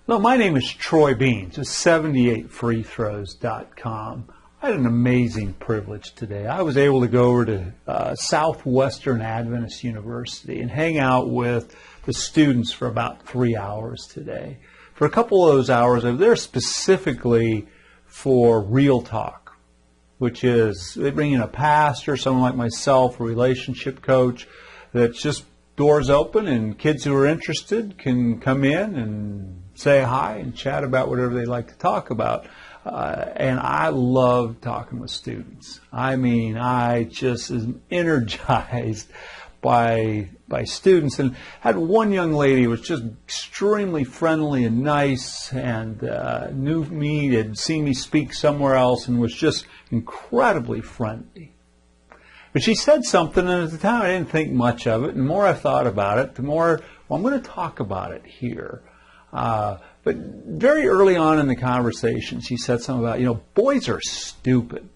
Hello, my name is Troy Beans of 78freethrows.com. I had an amazing privilege today. I was able to go over to Southwestern Adventist University and hang out with the students for about 3 hours today. For a couple of those hours, I was there specifically for Real Talk, which is they bring in a pastor, someone like myself, a relationship coach, that's just doors open and kids who are interested can come in and say hi and chat about whatever they like to talk about. And I love talking with students. I mean, I just am energized by students. And had one young lady who was just extremely friendly and nice and knew me, had seen me speak somewhere else, and was just incredibly friendly. But she said something, and at the time I didn't think much of it. And the more I thought about it, the more, well, I'm going to talk about it here. But very early on in the conversation, she said something about, boys are stupid.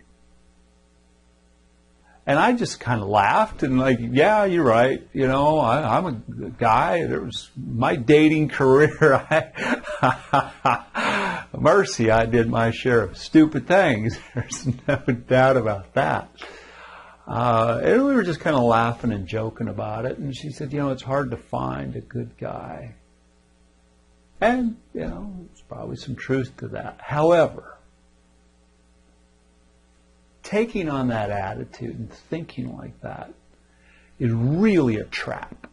And I just kind of laughed and yeah, you're right. I'm a guy. There was my dating career. Mercy, I did my share of stupid things. There's no doubt about that. And we were just kind of laughing and joking about it. And she said, it's hard to find a good guy. And, there's probably some truth to that. However, taking on that attitude and thinking like that is really a trap.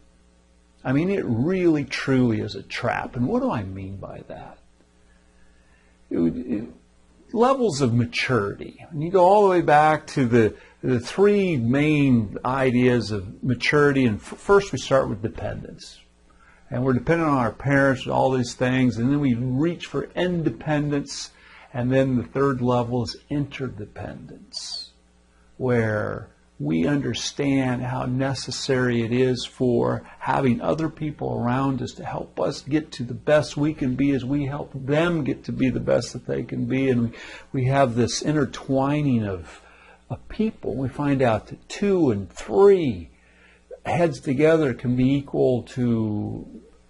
I mean, it really, truly is a trap. And what do I mean by that? Levels of maturity. And you go all the way back to the three main ideas of maturity. And first we start with dependence. And we're dependent on our parents and all these things. And then we reach for independence. And then the third level is interdependence, where we understand how necessary it is for having other people around us to help us get to the best we can be as we help them get to be the best that they can be. And we have this intertwining of people. We find out that 2 and 3 heads together can be equal to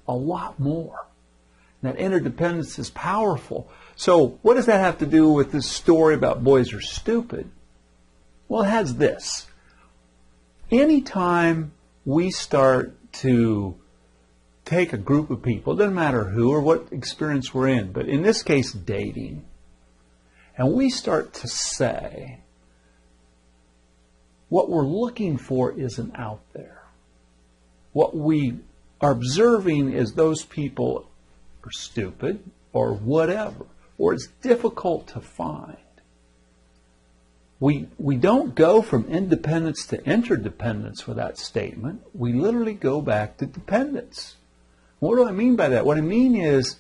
a lot more. And that interdependence is powerful. So what does that have to do with this story about boys are stupid? Well, it has this. Anytime we start to take a group of people, it doesn't matter who or what experience we're in, but in this case, dating, and we start to say, what we're looking for isn't out there. What we are observing is those people are stupid or whatever, or it's difficult to find. We don't go from independence to interdependence with that statement. We literally go back to dependence. What do I mean by that? What I mean is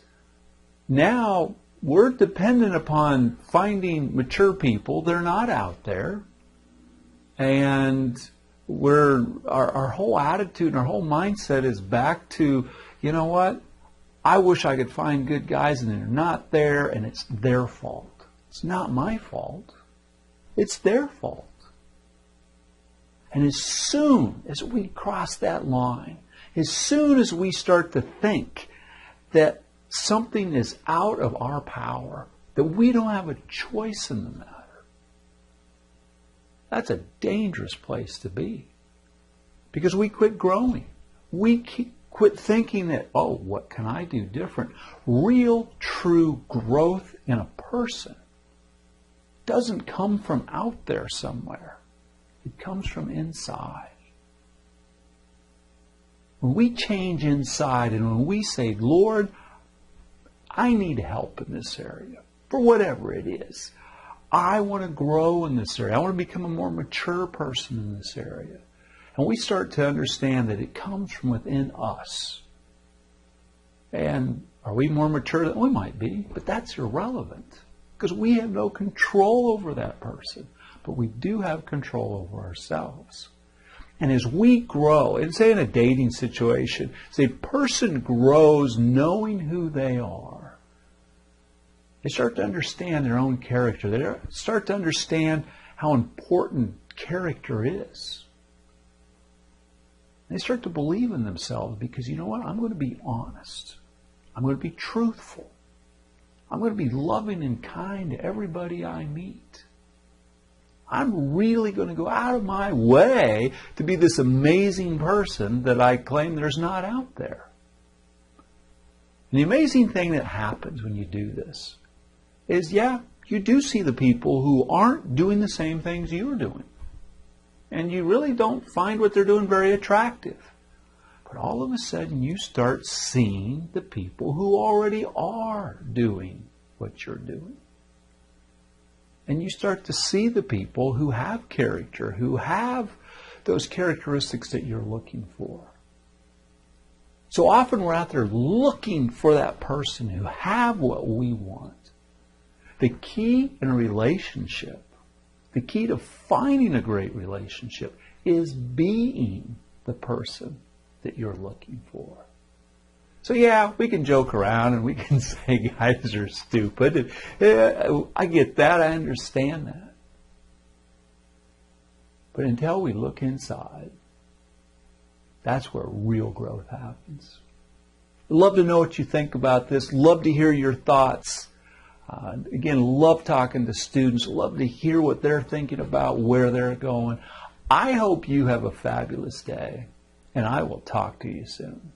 now we're dependent upon finding mature people. They're not out there. And our whole attitude and our whole mindset is back to, what? I wish I could find good guys and they're not there and it's their fault. It's not my fault. It's their fault. And as soon as we cross that line, as soon as we start to think that something is out of our power, that we don't have a choice in the matter, that's a dangerous place to be. Because we quit growing. We quit thinking that, what can I do different? Real, true growth in a person doesn't come from out there somewhere. It comes from inside. When we change inside and when we say, Lord, I need help in this area, for whatever it is. I want to grow in this area. I want to become a more mature person in this area. And we start to understand that it comes from within us. And are we more mature than we might be? But that's irrelevant. Because we have no control over that person. But we do have control over ourselves. And as we grow, and say in a dating situation, as a person grows knowing who they are, they start to understand their own character. They start to understand how important character is. They start to believe in themselves because, I'm going to be honest. I'm going to be truthful. I'm going to be loving and kind to everybody I meet. I'm really going to go out of my way to be this amazing person that I claim there's not out there. And the amazing thing that happens when you do this is, yeah, you do see the people who aren't doing the same things you're doing. And you really don't find what they're doing very attractive. But all of a sudden you start seeing the people who already are doing what you're doing. And you start to see the people who have character, who have those characteristics that you're looking for. So often we're out there looking for that person who have what we want. The key in a relationship, the key to finding a great relationship is being the person that you're looking for. So yeah, we can joke around and we can say guys are stupid. I get that. I understand that. But until we look inside, that's where real growth happens. I'd love to know what you think about this. Love to hear your thoughts. Again, love talking to students. Love to hear what they're thinking about, where they're going. I hope you have a fabulous day, and I will talk to you soon.